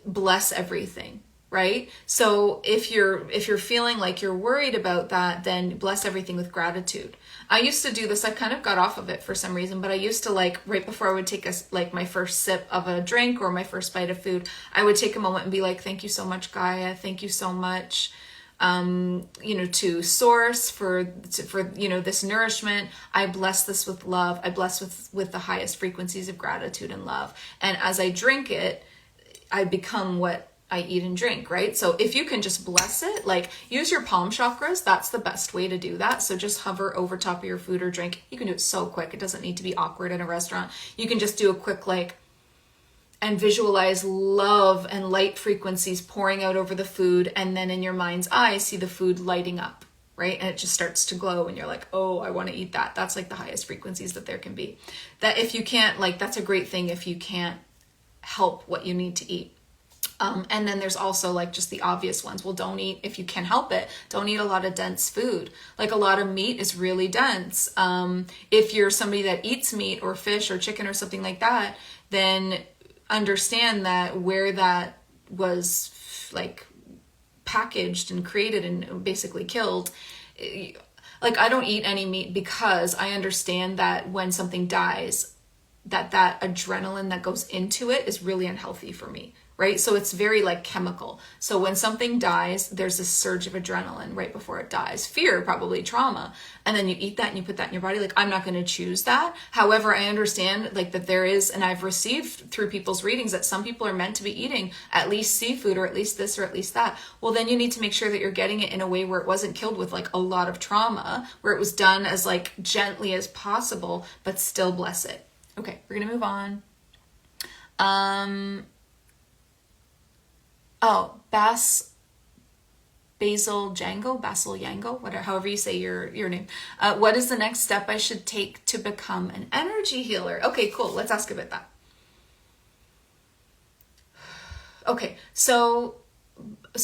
S1: bless everything. Right? So if you're feeling like you're worried about that, then bless everything with gratitude. I used to do this. I kind of got off of it for some reason, but I used to, like, right before I would take my first sip of a drink or my first bite of food, I would take a moment and be like, thank you so much, Gaia. Thank you so much, to source for this nourishment. I bless this with love. I bless with the highest frequencies of gratitude and love. And as I drink it, I become what I eat and drink, right? So if you can just bless it, like use your palm chakras, that's the best way to do that. So just hover over top of your food or drink. You can do it so quick. It doesn't need to be awkward in a restaurant. You can just do a quick and visualize love and light frequencies pouring out over the food. And then in your mind's eye, see the food lighting up, right? And it just starts to glow and you're like, oh, I want to eat that. That's like the highest frequencies that there can be. That if you can't, like, that's a great thing if you can't help what you need to eat. And then there's also like just the obvious ones. Well, don't eat, if you can help it, don't eat a lot of dense food. Like a lot of meat is really dense. If you're somebody that eats meat or fish or chicken or something like that, then understand that where that was like packaged and created and basically killed, like I don't eat any meat because I understand that when something dies, that adrenaline that goes into it is really unhealthy for me, right? So it's very like chemical. So when something dies, there's a surge of adrenaline right before it dies. Fear, probably trauma. And then you eat that and you put that in your body. Like, I'm not going to choose that. However, I understand like that there is, and I've received through people's readings that some people are meant to be eating at least seafood or at least this or at least that. Well, then you need to make sure that you're getting it in a way where it wasn't killed with like a lot of trauma, where it was done as like gently as possible, but still bless it. Okay, we're going to move on. Basil Yango, whatever, however you say your name. What is the next step I should take to become an energy healer? Okay, cool. Let's ask about that. Okay, so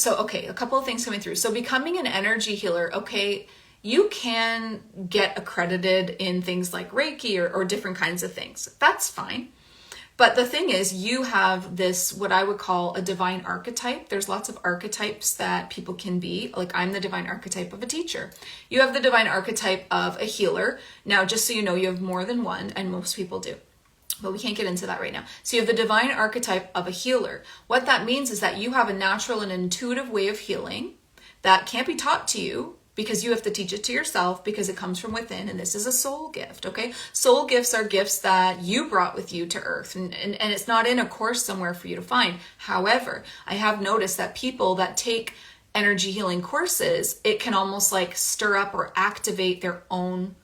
S1: okay, a couple of things coming through. So becoming an energy healer, okay, you can get accredited in things like Reiki or different kinds of things. That's fine. But the thing is, you have this, what I would call a divine archetype. There's lots of archetypes that people can be. Like, I'm the divine archetype of a teacher. You have the divine archetype of a healer. Now, just so you know, you have more than one, and most people do. But we can't get into that right now. So you have the divine archetype of a healer. What that means is that you have a natural and intuitive way of healing that can't be taught to you, because you have to teach it to yourself, because it comes from within, and this is a soul gift, okay? Soul gifts are gifts that you brought with you to earth, and it's not in a course somewhere for you to find. However, I have noticed that people that take energy healing courses, it can almost like stir up or activate their own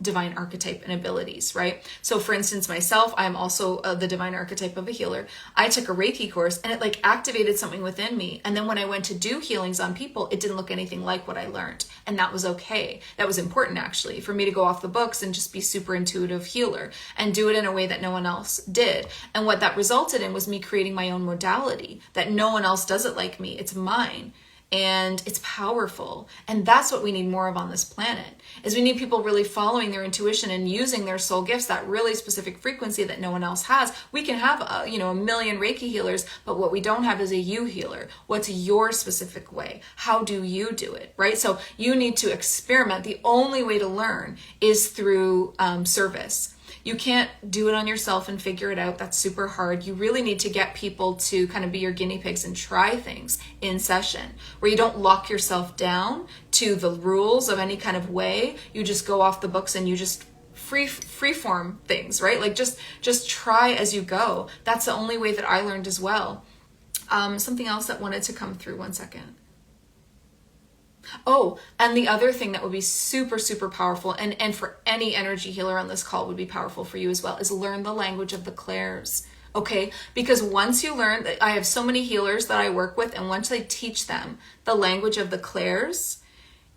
S1: divine archetype and abilities, right? So for instance, myself, I'm also the divine archetype of a healer. I took a Reiki course and it like activated something within me. And then when I went to do healings on people, it didn't look anything like what I learned. And that was okay. That was important actually for me to go off the books and just be super intuitive healer and do it in a way that no one else did. And what that resulted in was me creating my own modality that no one else does it like me. It's mine. And it's powerful. And that's what we need more of on this planet, is we need people really following their intuition and using their soul gifts, that really specific frequency that no one else has. We can have a million Reiki healers, but what we don't have is a you healer. What's your specific way? How do you do it, right? So you need to experiment. The only way to learn is through service. You can't do it on yourself and figure it out. That's super hard. You really need to get people to kind of be your guinea pigs and try things in session, where you don't lock yourself down to the rules of any kind of way. You just go off the books and you just free form things, right? Like just try as you go. That's the only way that I learned as well. Something else that wanted to come through, one second. Oh, and the other thing that would be super, super powerful, and for any energy healer on this call would be powerful for you as well, is learn the language of the clairs. Okay? Because once you learn, I have so many healers that I work with, and once I teach them the language of the clairs,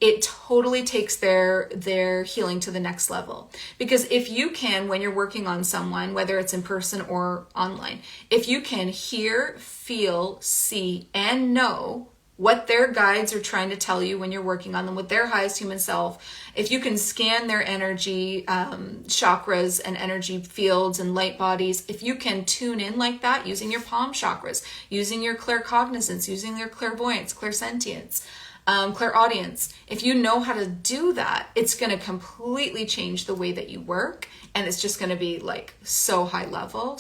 S1: it totally takes their healing to the next level. Because if you can, when you're working on someone, whether it's in person or online, if you can hear, feel, see, and know what their guides are trying to tell you when you're working on them with their highest human self, if you can scan their energy chakras and energy fields and light bodies, if you can tune in like that using your palm chakras, using your claircognizance, using your clairvoyance, clairsentience, clairaudience, if you know how to do that, it's going to completely change the way that you work, and it's just going to be like so high level.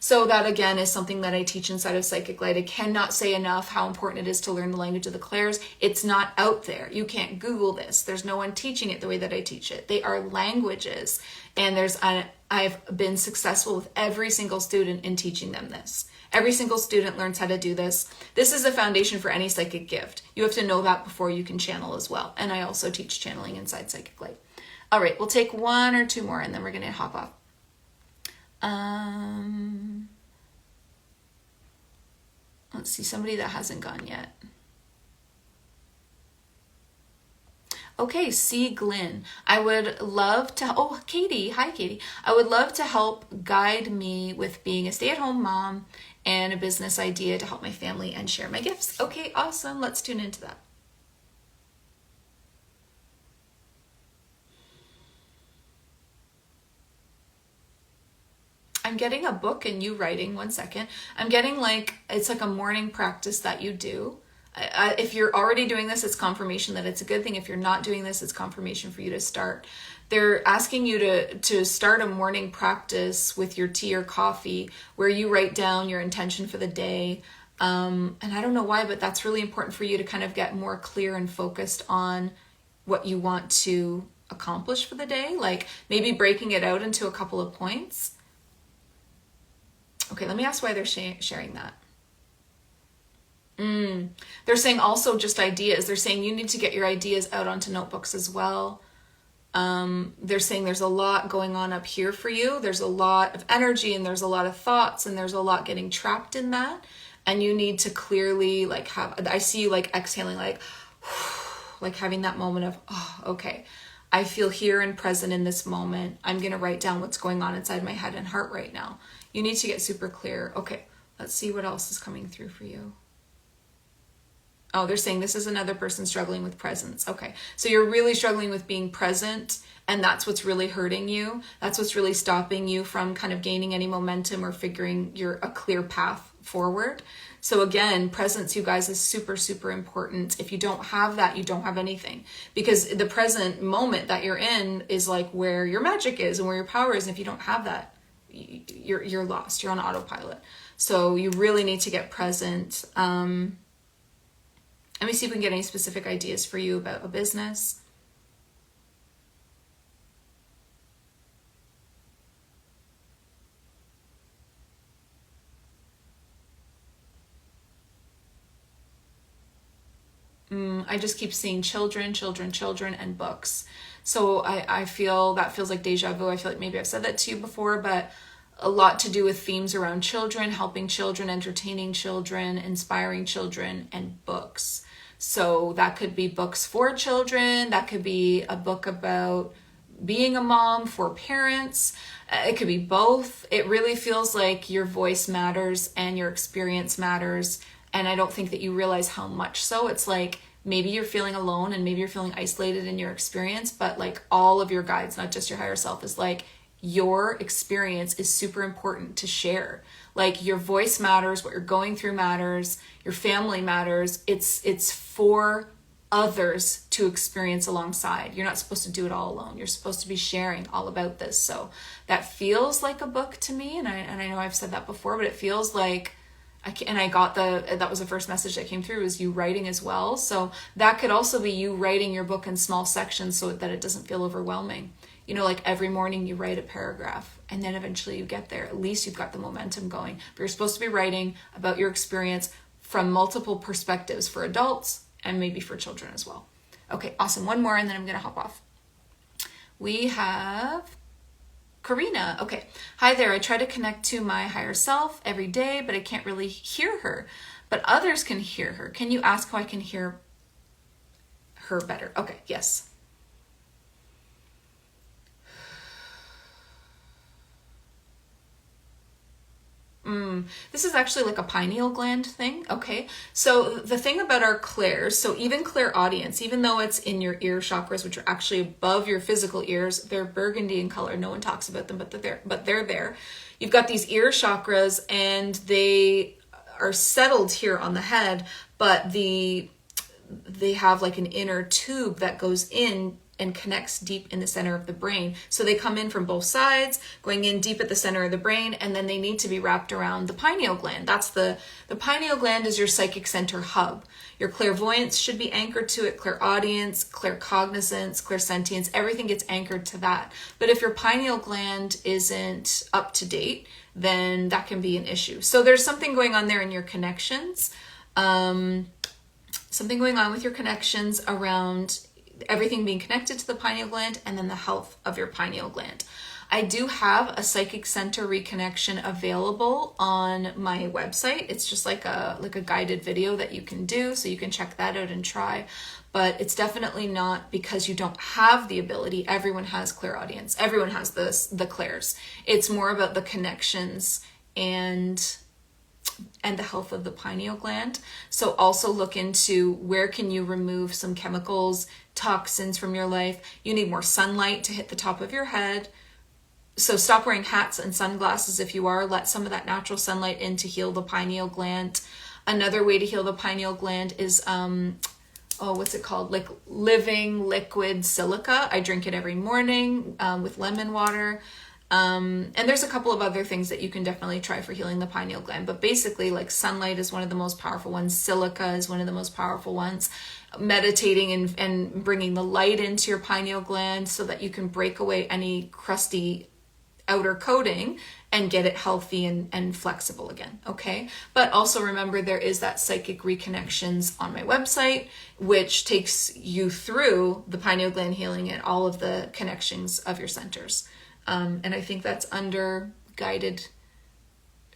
S1: So that again is something that I teach inside of Psychic Light. I cannot say enough how important it is to learn the language of the clairs. It's not out there. You can't Google this. There's no one teaching it the way that I teach it. They are languages, and I've been successful with every single student in teaching them this. Every single student learns how to do this. This is a foundation for any psychic gift. You have to know that before you can channel as well. And I also teach channeling inside Psychic Light. All right, we'll take one or two more and then we're going to hop off. Let's see, somebody that hasn't gone yet. Okay, C. Glynn. I would love to, oh, Katie. Hi, Katie. I would love to help guide me with being a stay-at-home mom and a business idea to help my family and share my gifts. Okay, awesome. Let's tune into that. I'm getting a book and you writing. One second. I'm getting like, it's like a morning practice that you do. If you're already doing this, it's confirmation that it's a good thing. If you're not doing this, it's confirmation for you to start. They're asking you to start a morning practice with your tea or coffee where you write down your intention for the day. And I don't know why, but that's really important for you to kind of get more clear and focused on what you want to accomplish for the day. Like maybe breaking it out into a couple of points. Okay, let me ask why they're sharing that. They're saying also just ideas. They're saying you need to get your ideas out onto notebooks as well. They're saying there's a lot going on up here for you. There's a lot of energy and there's a lot of thoughts and there's a lot getting trapped in that. And you need to clearly like have, I see you like exhaling, like having that moment of, oh, okay, I feel here and present in this moment. I'm going to write down what's going on inside my head and heart right now. You need to get super clear. Okay, let's see what else is coming through for you. Oh, they're saying this is another person struggling with presence. Okay, so you're really struggling with being present, and that's what's really hurting you. That's what's really stopping you from kind of gaining any momentum or figuring a clear path forward. So again, presence, you guys, is super, super important. If you don't have that, you don't have anything. Because the present moment that you're in is like where your magic is and where your power is. And if you don't have that, you're lost. You're on autopilot. So you really need to get present. Let me see if we can get any specific ideas for you about a business. I just keep seeing children, and books. So I feel that feels like deja vu. I feel like maybe I've said that to you before, but a lot to do with themes around children, helping children, entertaining children, inspiring children, and books. So that could be books for children. That could be a book about being a mom for parents. It could be both. It really feels like your voice matters and your experience matters. And I don't think that you realize how much so. It's like maybe you're feeling alone and maybe you're feeling isolated in your experience, but like all of your guides, not just your higher self, is like your experience is super important to share. Like your voice matters, what you're going through matters, your family matters. It's for others to experience alongside. You're not supposed to do it all alone. You're supposed to be sharing all about this. So that feels like a book to me. And I know I've said that before, but it feels like, that was the first message that came through, is you writing as well. So that could also be you writing your book in small sections so that it doesn't feel overwhelming. You know, like every morning you write a paragraph and then eventually you get there. At least you've got the momentum going. But you're supposed to be writing about your experience from multiple perspectives for adults and maybe for children as well. Okay, awesome. One more and then I'm going to hop off. We have Karina. Okay. Hi there. I try to connect to my higher self every day, but I can't really hear her. But others can hear her. Can you ask how I can hear her better? Okay. Yes. This is actually like a pineal gland thing. Okay. So the thing about our clairs, so even clairaudience, even though it's in your ear chakras, which are actually above your physical ears, they're burgundy in color. No one talks about them, but they're there. You've got these ear chakras and they are settled here on the head, but they have like an inner tube that goes in and connects deep in the center of the brain. So they come in from both sides, going in deep at the center of the brain, and then they need to be wrapped around the pineal gland. That's the pineal gland is your psychic center hub. Your clairvoyance should be anchored to it, clairaudience, claircognizance, clairsentience, everything gets anchored to that. But if your pineal gland isn't up to date, then that can be an issue. So there's something going on there in your connections. Something going on with your connections around everything being connected to the pineal gland, and then the health of your pineal gland. I do have a psychic center reconnection available on my website. It's just like a guided video that you can do, so you can check that out and try. But it's definitely not because you don't have the ability. Everyone has clairaudience. Everyone has the clairs. It's more about the connections and the health of the pineal gland. So also look into where can you remove some chemicals, toxins from your life. You need more sunlight to hit the top of your head. So stop wearing hats and sunglasses if you are. Let some of that natural sunlight in to heal the pineal gland. Another way to heal the pineal gland is, what's it called? Like living liquid silica. I drink it every morning with lemon water. And there's a couple of other things that you can definitely try for healing the pineal gland. But basically, like sunlight is one of the most powerful ones. Silica is one of the most powerful ones. Meditating and bringing the light into your pineal gland so that you can break away any crusty outer coating and get it healthy and flexible again, okay? But also remember, there is that psychic reconnections on my website, which takes you through the pineal gland healing and all of the connections of your centers. And I think that's under guided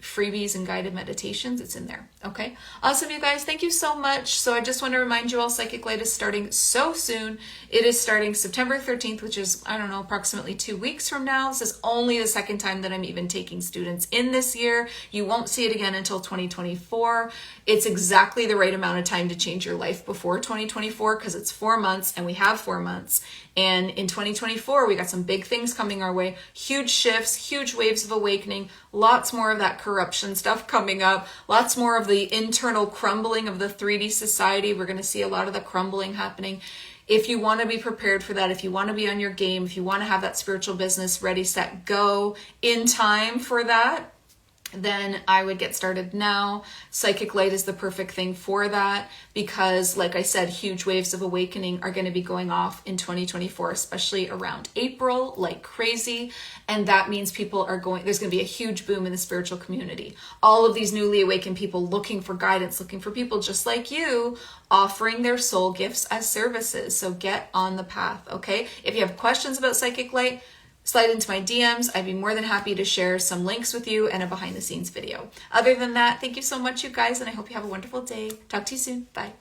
S1: freebies and guided meditations. It's in there. Okay. Awesome, you guys. Thank you so much. So I just want to remind you all, Psychic Light is starting so soon. It is starting September 13th, which is, I don't know, approximately 2 weeks from now. This is only the second time that I'm even taking students in this year. You won't see it again until 2024. It's exactly the right amount of time to change your life before 2024 because it's 4 months and we have 4 months. And in 2024, we got some big things coming our way, huge shifts, huge waves of awakening, lots more of that corruption stuff coming up, lots more of the internal crumbling of the 3D society. We're going to see a lot of the crumbling happening. If you want to be prepared for that, if you want to be on your game, if you want to have that spiritual business ready, set, go in time for that, then I would get started now. Psychic Light is the perfect thing for that because, like I said, huge waves of awakening are going to be going off in 2024, especially around April, like crazy. And that means there's going to be a huge boom in the spiritual community. All of these newly awakened people looking for guidance, looking for people just like you, offering their soul gifts as services. So get on the path, okay? If you have questions about Psychic Light, slide into my DMs. I'd be more than happy to share some links with you and a behind the scenes video. Other than that, thank you so much, you guys, and I hope you have a wonderful day. Talk to you soon. Bye.